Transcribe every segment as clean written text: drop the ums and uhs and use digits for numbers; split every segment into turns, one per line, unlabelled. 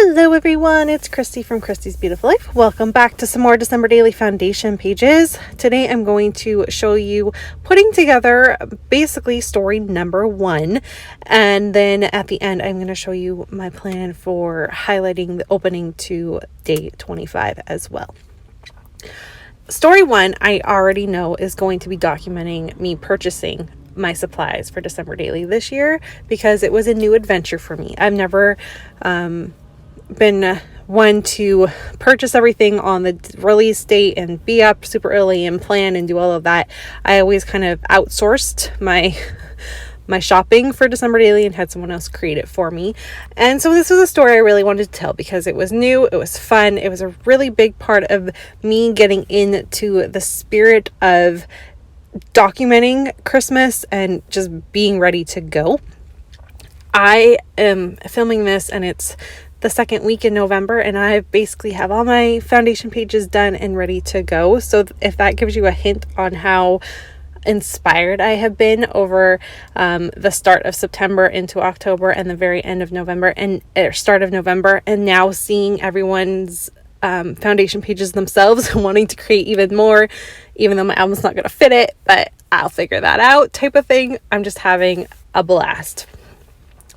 Hello everyone, it's Christy from Christy's Beautiful Life. Welcome back to some more December Daily Foundation pages. Today I'm going to show you putting together basically story number 1, and then at the end I'm going to show you my plan for highlighting the opening to day 25 as well. Story 1 I already know is going to be documenting me purchasing my supplies for December Daily this year because it was a new adventure for me. I've never been one to purchase everything on the release date and be up super early and plan and do all of that. I always kind of outsourced my shopping for December Daily and had someone else create it for me. And so this was a story I really wanted to tell because it was new, it was fun, it was a really big part of me getting into the spirit of documenting Christmas and just being ready to go. I am filming this and it's the second week in November, and I basically have all my foundation pages done and ready to go. So if that gives you a hint on how inspired I have been over the start of September into October and the very end of November and start of November, and now seeing everyone's foundation pages themselves wanting to create even more, even though my album's not going to fit it, but I'll figure that out type of thing. I'm just having a blast.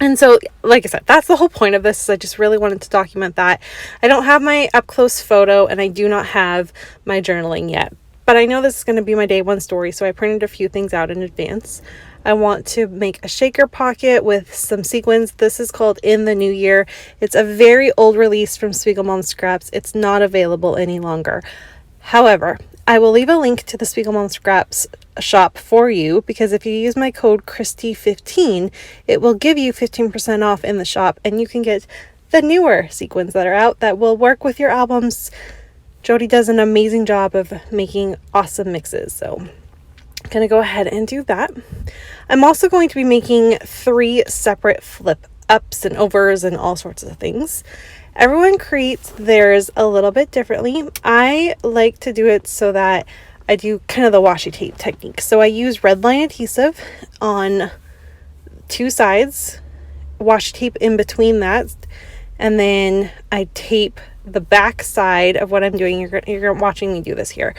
And so, like I said, that's the whole point of this. I just really wanted to document that. I don't have my up close photo and I do not have my journaling yet, but I know this is going to be my day 1 story. So I printed a few things out in advance. I want to make a shaker pocket with some sequins. This is called In the New Year. It's a very old release from SpiegelMom Scraps. It's not available any longer. However, I will leave a link to the SpiegelMom Scraps shop for you because if you use my code Christy15, it will give you 15% off in the shop and you can get the newer sequins that are out that will work with your albums. Jody does an amazing job of making awesome mixes, so I'm going to go ahead and do that. I'm also going to be making 3 separate flip ups and overs and all sorts of things. Everyone creates theirs a little bit differently. I like to do it so that I do kind of the washi tape technique. So I use red line adhesive on 2 sides, washi tape in between that, and then I tape the back side of what I'm doing. You're watching me do this here.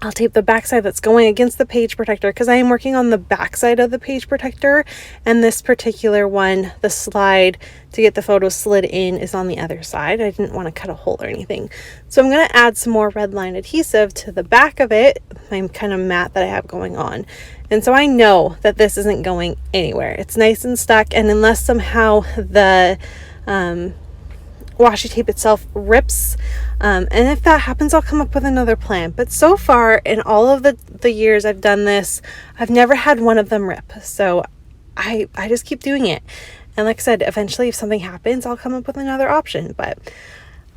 I'll tape the back side that's going against the page protector because I am working on the back side of the page protector, and this particular one, the slide to get the photo slid in, is on the other side. I didn't want to cut a hole or anything. So I'm going to add some more red line adhesive to the back of it, my kind of mat that I have going on. And so I know that this isn't going anywhere. It's nice and stuck, and unless somehow the washi tape itself rips, and if that happens I'll come up with another plan. But so far in all of the years I've done this, I've never had one of them rip, so I just keep doing it. And like I said, eventually if something happens I'll come up with another option, but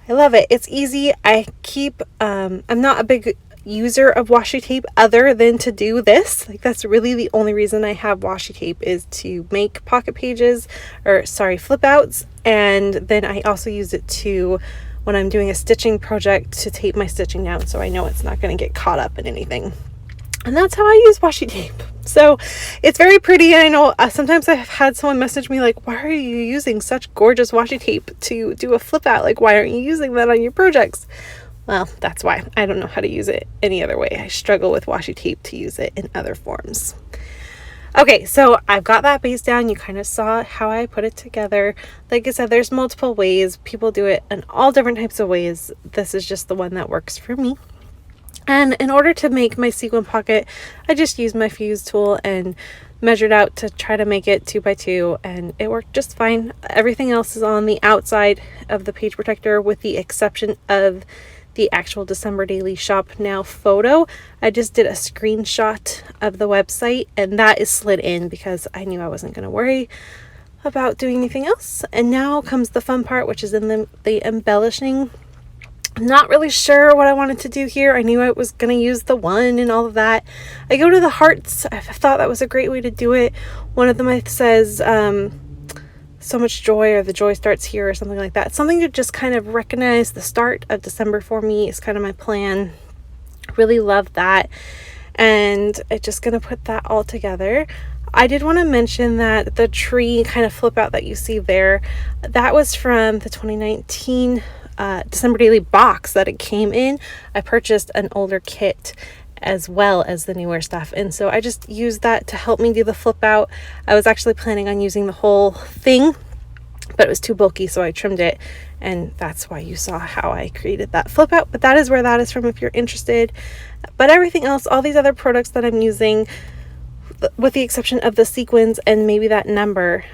I love it. It's easy. I'm not a big user of washi tape other than to do this. Like, that's really the only reason I have washi tape, is to make pocket pages, flip outs, and then I also use it to, when I'm doing a stitching project, to tape my stitching down so I know it's not going to get caught up in anything. And that's how I use washi tape. So it's very pretty, and I know sometimes I've had someone message me like, why are you using such gorgeous washi tape to do a flip out? Like, why aren't you using that on your projects? Well, that's why. I don't know how to use it any other way. I struggle with washi tape to use it in other forms. Okay, so I've got that base down. You kind of saw how I put it together. Like I said, there's multiple ways. People do it in all different types of ways. This is just the one that works for me. And in order to make my sequin pocket, I just used my fuse tool and measured out to try to make it 2 by 2, and it worked just fine. Everything else is on the outside of the page protector with the exception of the actual December Daily Shop Now photo. I just did a screenshot of the website and that is slid in because I knew I wasn't going to worry about doing anything else. And now comes the fun part, which is in the embellishing. I'm not really sure what I wanted to do here. I knew I was going to use the 1 and all of that. I go to the hearts. I thought that was a great way to do it. One of them says so much joy, or the joy starts here, or something like that. Something to just kind of recognize the start of December for me is kind of my plan. Really love that. And I'm just going to put that all together. I did want to mention that the tree kind of flip out that you see there, that was from the 2019 December Daily box that it came in. I purchased an older kit as well as the newer stuff, and so I just used that to help me do the flip out. I was actually planning on using the whole thing, but it was too bulky, so I trimmed it, and that's why you saw how I created that flip out. But that is where that is from if you're interested. But everything else, all these other products that I'm using, with the exception of the sequins and maybe that number,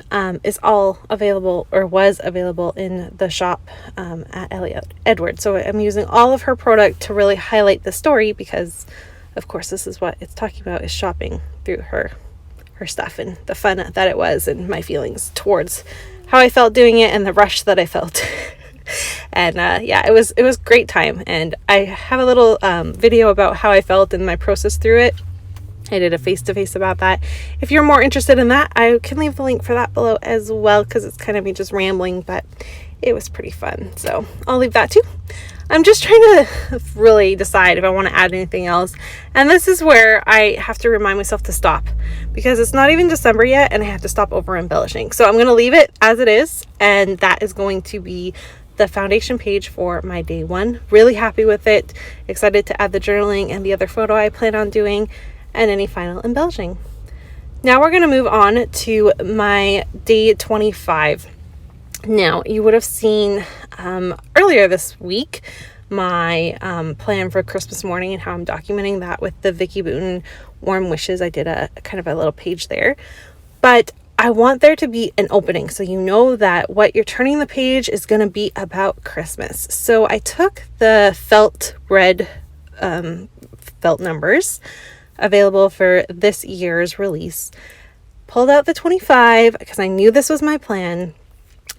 is all available or was available in the shop at Elliot Edwards. So I'm using all of her product to really highlight the story, because of course this is what it's talking about, is shopping through her stuff and the fun that it was and my feelings towards how I felt doing it and the rush that I felt. And yeah, it was a great time, and I have a little video about how I felt and my process through it. I did a face-to-face about that. If you're more interested in that, I can leave the link for that below as well, because it's kind of me just rambling, but it was pretty fun. So I'll leave that too. I'm just trying to really decide if I want to add anything else. And this is where I have to remind myself to stop, because it's not even December yet and I have to stop over embellishing. So I'm going to leave it as it is. And that is going to be the foundation page for my day one. Really happy with it. Excited to add the journaling and the other photo I plan on doing, and any final embellishing. Now we're going to move on to my day 25. Now, you would have seen earlier this week my plan for Christmas morning and how I'm documenting that with the Vicky Booten warm wishes. I did a kind of a little page there, but I want there to be an opening, so you know that what you're turning the page is going to be about Christmas. So I took the felt red felt numbers available for this year's release, pulled out the 25 because I knew this was my plan,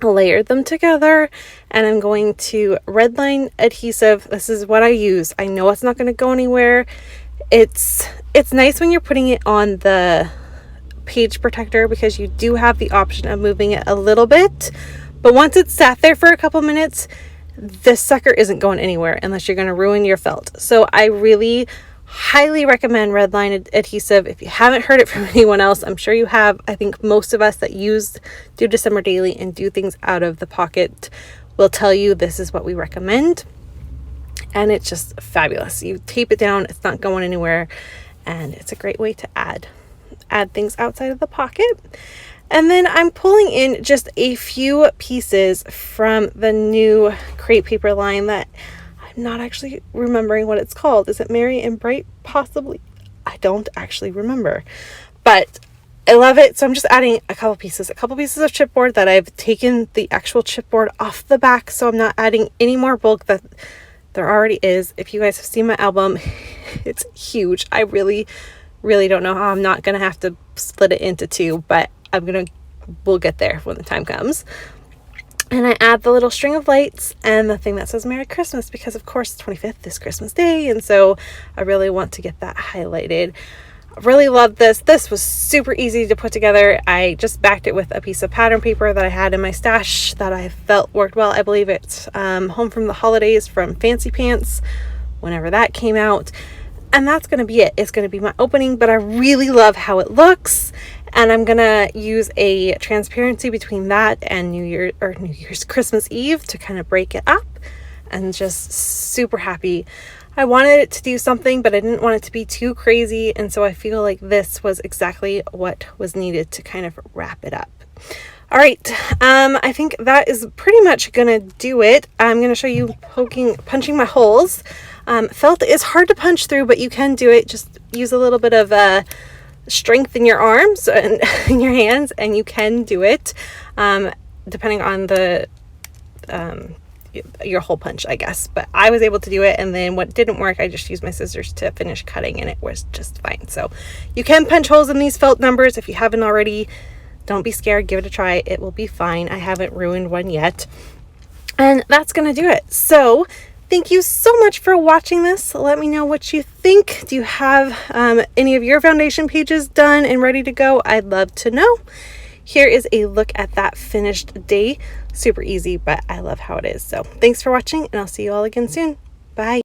layered them together, and I'm going to redline adhesive. This is what I use. I know it's not going to go anywhere. It's nice when you're putting it on the page protector, because you do have the option of moving it a little bit, but once it's sat there for a couple minutes, this sucker isn't going anywhere unless you're going to ruin your felt. So I really highly recommend redline adhesive. If you haven't heard it from anyone else, I'm sure you have. I think most of us that do December Daily and do things out of the pocket will tell you this is what we recommend, and it's just fabulous. You tape it down, it's not going anywhere, and it's a great way to add things outside of the pocket. And then I'm pulling in just a few pieces from the new crepe paper line that I'm not actually remembering what it's called. Is it Merry and Bright? Possibly. I don't actually remember, but I love it. So I'm just adding a couple pieces of chipboard that I've taken the actual chipboard off the back, so I'm not adding any more bulk that there already is. If you guys have seen my album, it's huge. I really don't know how I'm not going to have to split it into two, but we'll get there when the time comes. And I add the little string of lights and the thing that says Merry Christmas, because of course 25th is Christmas Day, and so I really want to get that highlighted. I really love this. This was super easy to put together. I just backed it with a piece of pattern paper that I had in my stash that I felt worked well. I believe it's Home from the Holidays from Fancy Pants, whenever that came out. And that's going to be it. It's going to be my opening, but I really love how it looks. And I'm going to use a transparency between that and New Year's Christmas Eve to kind of break it up, and just super happy. I wanted it to do something, but I didn't want it to be too crazy. And so I feel like this was exactly what was needed to kind of wrap it up. All right. I think that is pretty much going to do it. I'm going to show you punching my holes. Felt is hard to punch through, but you can do it. Just use a little bit of strength in your arms and in your hands, and you can do it, depending on your hole punch, I guess. But I was able to do it, and then what didn't work, I just used my scissors to finish cutting, and it was just fine. So you can punch holes in these felt numbers if you haven't already. Don't be scared, give it a try. It will be fine. I haven't ruined one yet. And that's gonna do it. So thank you so much for watching this. Let me know what you think. Do you have any of your foundation pages done and ready to go? I'd love to know. Here is a look at that finished day. Super easy, but I love how it is. So thanks for watching, and I'll see you all again soon. Bye.